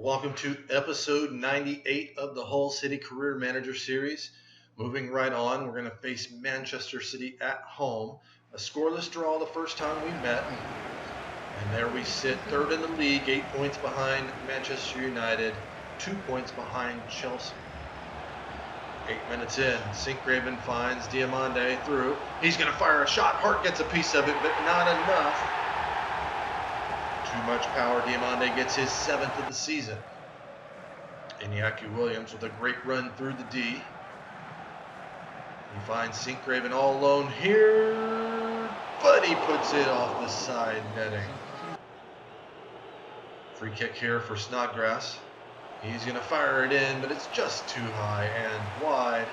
Welcome to episode 98 of the Hull City Career Manager Series. Moving right on, we're going to face Manchester City at home. A scoreless draw the first time we met. And there we sit, third in the league, 8 points behind Manchester United, 2 points behind Chelsea. 8 minutes in, Sinkgraven finds Diamande through. He's going to fire a shot. Hart gets a piece of it, but not enough. Too much power. Diamande gets his 7th of the season. Iñaki Williams with a great run through the D. He finds Sinkgraven all alone here, but he puts it off the side netting. Free kick here for Snodgrass. He's going to fire it in, but it's just too high and wide.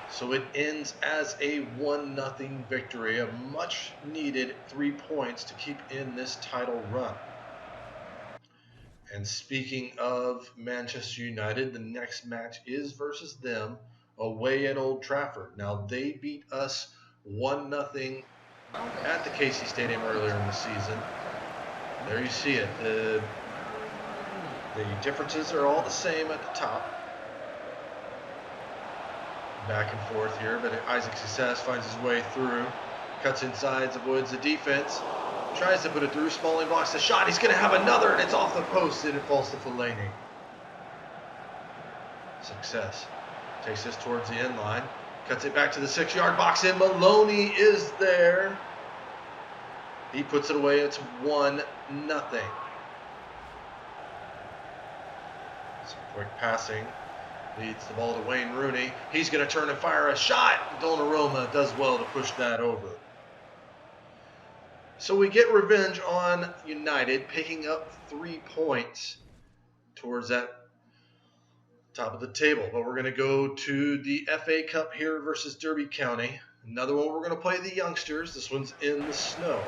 So it ends as a 1-0 victory, a much needed 3 points to keep in this title run. And speaking of Manchester United, the next match is versus them away at Old Trafford. Now they beat us 1-0 at the Casey Stadium earlier in the season. There you see it. The differences are all the same at the top. Back and forth here, but Isaac Success finds his way through, cuts inside, avoids the defense, tries to put it through. Smalling blocks the shot. He's going to have another, and it's off the post, and it falls to Fellaini. Success takes this towards the end line, cuts it back to the 6-yard box, and Maloney is there. He puts it away. It's 1-0. Some quick passing. Leads the ball to Wayne Rooney. He's going to turn and fire a shot. Donnarumma does well to push that over. So we get revenge on United, picking up 3 points towards that top of the table. But we're going to go to the FA Cup here versus Derby County. Another one we're going to play the youngsters. This one's in the snow.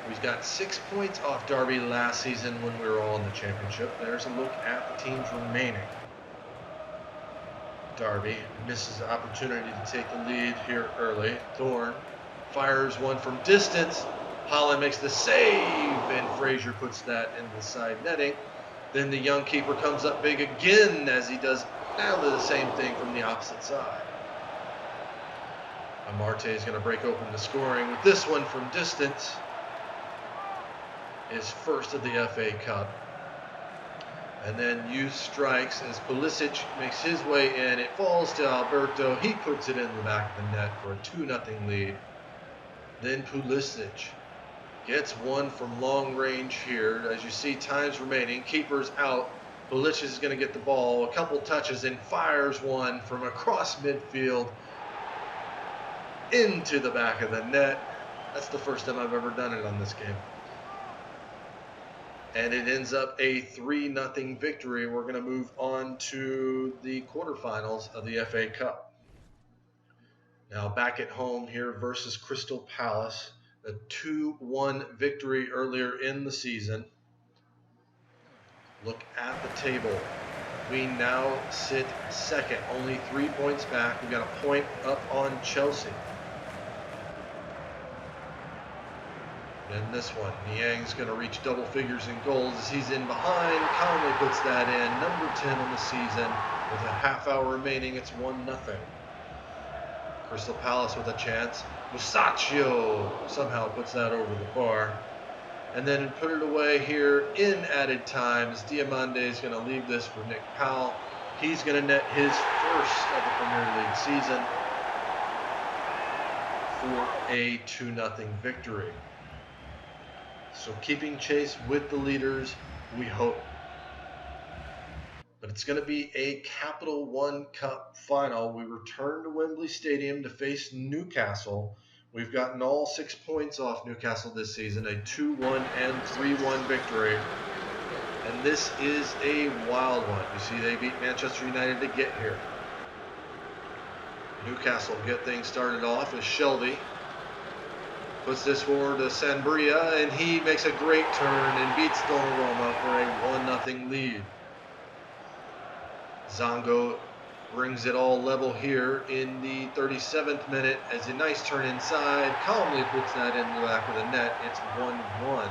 We've got 6 points off Derby last season when we were all in the championship. There's a look at the teams remaining. Derby misses the opportunity to take the lead here early. Thorne fires one from distance. Holland makes the save, and Frazier puts that in the side netting. Then the young keeper comes up big again as he does now the same thing from the opposite side. Amarte is going to break open the scoring with this one from distance. His first of the FA Cup. And then youth strikes as Pulisic makes his way in. It falls to Alberto. He puts it in the back of the net for a 2-0 lead. Then Pulisic gets one from long range here. As you see, times remaining. Keeper's out. Pulisic is going to get the ball. A couple touches and fires one from across midfield into the back of the net. That's the first time I've ever done it on this game. And it ends up a 3-0 victory. We're going to move on to the quarterfinals of the FA Cup. Now back at home here versus Crystal Palace. A 2-1 victory earlier in the season. Look at the table. We now sit second, only 3 points back. We've got a point up on Chelsea. And this one, Niang's going to reach double figures in goals as he's in behind. Calmly puts that in. Number 10 on the season. With a half hour remaining, it's 1-0. Crystal Palace with a chance. Musacchio somehow puts that over the bar. And then put it away here in added time as Diamande is going to leave this for Nick Powell. He's going to net his first of the Premier League season for a 2-0 victory. So keeping chase with the leaders, we hope. But it's going to be a Capital One Cup final. We return to Wembley Stadium to face Newcastle. We've gotten all 6 points off Newcastle this season, a 2-1 and 3-1 victory. And this is a wild one. You see, they beat Manchester United to get here. Newcastle get things started off as Shelby puts this forward to Sanbria, and he makes a great turn and beats Donnarumma for a 1-0 lead. Zongo brings it all level here in the 37th minute as a nice turn inside. Calmly puts that in the back of the net. It's 1-1.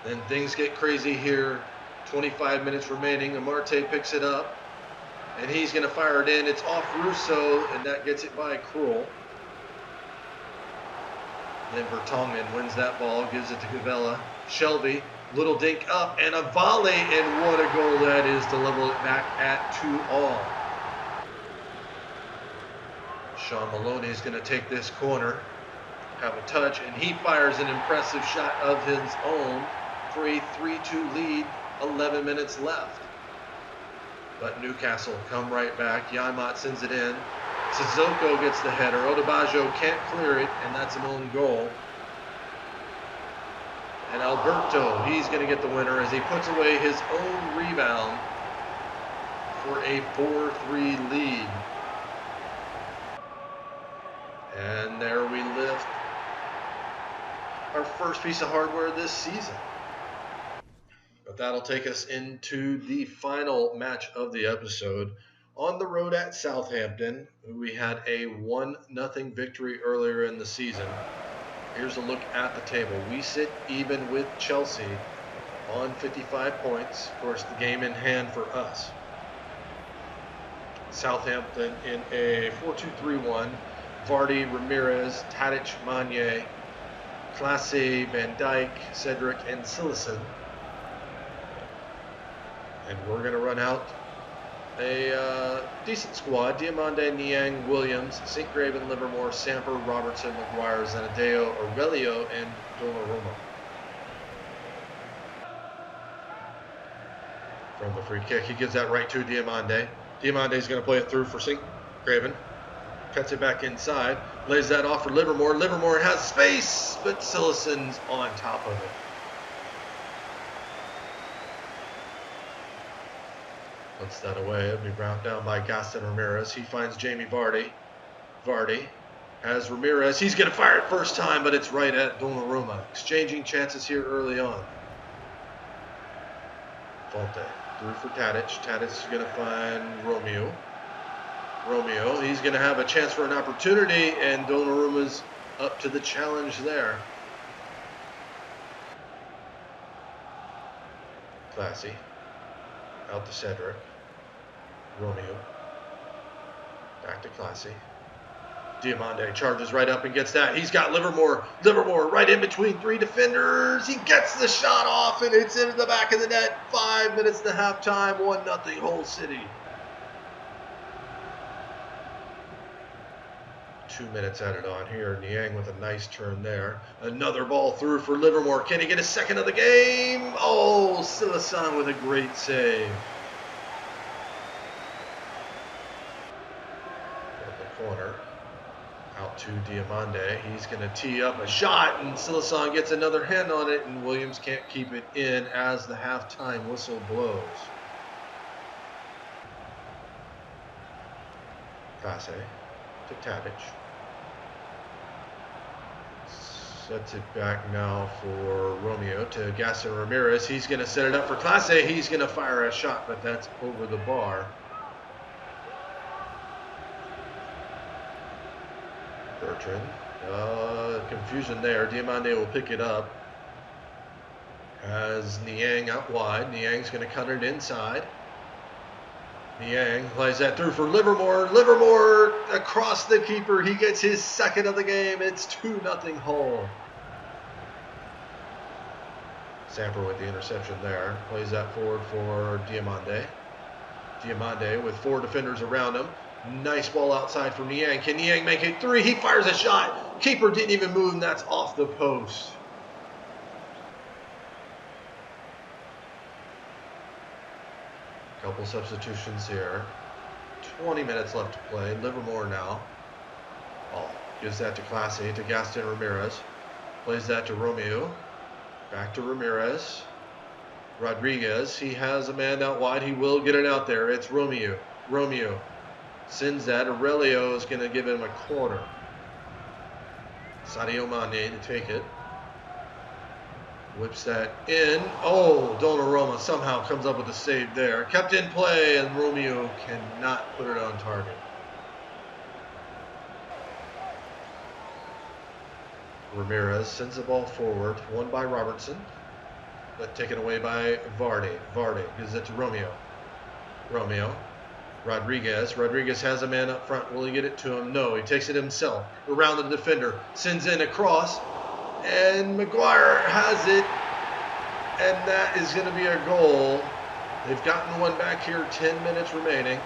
Then things get crazy here. 25 minutes remaining. Amarte picks it up, and he's going to fire it in. It's off Russo, and that gets it by Krul. Then Vertonghen wins that ball, gives it to Gavella. Shelby, little dink up, and a volley, and what a goal that is to level it back at 2-all. Sean Maloney is going to take this corner, have a touch, and he fires an impressive shot of his own for a 3-2 lead, 11 minutes left. But Newcastle come right back. Yanmat sends it in. Sissoko gets the header. Odebajo can't clear it, and that's an own goal. And Alberto, he's going to get the winner as he puts away his own rebound for a 4-3 lead. And there we lift our first piece of hardware this season. But that'll take us into the final match of the episode. On the road at Southampton, we had a 1-0 victory earlier in the season. Here's a look at the table. We sit even with Chelsea on 55 points. Of course, the game in hand for us. Southampton in a 4-2-3-1. Vardy, Ramirez, Tadic, Magne, Classe, Van Dijk, Cedric, and Cillessen. And we're going to run out a decent squad. Diamande, Niang, Williams, St. Graven, Livermore, Samper, Robertson, Maguire, Zanadeo, Aurelio, and Donnarumma. From the free kick, he gives that right to Diamande. Diamande's going to play it through for St. Graven. Cuts it back inside. Lays that off for Livermore. Livermore has space, but Cillessen's on top of it. Puts that away. It'll be brought down by Gaston Ramirez. He finds Jamie Vardy. Vardy has Ramirez. He's going to fire it first time, but it's right at Donnarumma. Exchanging chances here early on. Falte through for Tadic. Tadic is going to find Romeo. Romeo, he's going to have a chance for an opportunity, and Donnarumma's up to the challenge there. Classy. Out to Cedric. Romeo. Back to Classy. Diamande charges right up and gets that. He's got Livermore. Livermore right in between three defenders. He gets the shot off, and it's into the back of the net. 5 minutes to halftime. 1-0 Hull City. 2 minutes added on here. Niang with a nice turn there. Another ball through for Livermore. Can he get a second of the game? Oh, Cillessen with a great save. At the corner. Out to Diamande. He's going to tee up a shot, and Cillessen gets another hand on it, and Williams can't keep it in as the halftime whistle blows. Classe to Tadic. Sets it back now for Romeo to Gaston Ramirez. He's going to set it up for Classe. He's going to fire a shot, but that's over the bar. Bertrand. Confusion there. Diamande will pick it up. Has Niang out wide. Niang's going to cut it inside. Niang plays that through for Livermore. Livermore across the keeper. He gets his second of the game. It's 2-0 Hull. Samper with the interception there. Plays that forward for Diamande. Diamande with four defenders around him. Nice ball outside for Niang. Can Niang make it three? He fires a shot. Keeper didn't even move, and that's off the post. Couple substitutions here. 20 minutes left to play. Livermore now. Oh, gives that to Classe, to Gaston Ramirez. Plays that to Romeo. Back to Ramirez. Rodriguez, he has a man out wide. He will get it out there. It's Romeo. Romeo sends that. Aurelio is going to give him a corner. Sadio Mane to take it. Whips that in. Oh, Donnarumma somehow comes up with a save there. Kept in play, and Romeo cannot put it on target. Ramirez sends the ball forward. Won by Robertson. but taken away by Vardy. Vardy gives it to Romeo. Romeo. Rodriguez. Rodriguez has a man up front. Will he get it to him? No, he takes it himself. Around the defender. Sends in a cross. And Maguire has it. And that is going to be a goal. They've gotten one back here. 10 minutes remaining.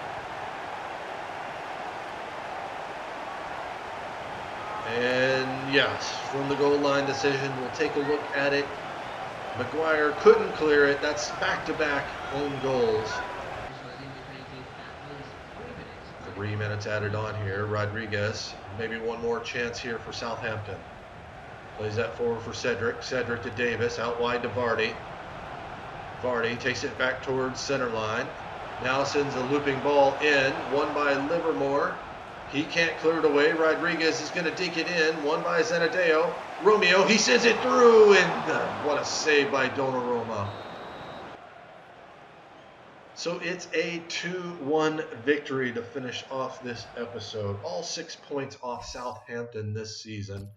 And yes, from the goal line decision, we'll take a look at it. Maguire couldn't clear it. That's back-to-back own goals. 3 minutes added on here. Rodriguez, maybe one more chance here for Southampton. Plays that forward for Cedric. Cedric to Davis, out wide to Vardy. Vardy takes it back towards center line. Now sends a looping ball in, won by Livermore. He can't clear it away. Rodriguez is going to dink it in, won by Zenadeo. Romeo, he sends it through, and what a save by Donnarumma. So it's a 2-1 victory to finish off this episode. All 6 points off Southampton this season.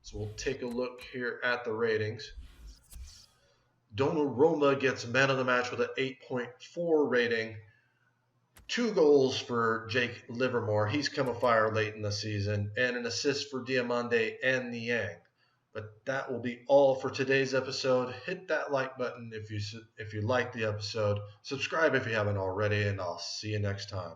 So we'll take a look here at the ratings. Donnarumma gets man of the match with an 8.4 rating. 2 goals for Jake Livermore. He's come afire late in the season. And an assist for Diamande and Niang. But that will be all for today's episode. Hit that like button if you like the episode. Subscribe if you haven't already, and I'll see you next time.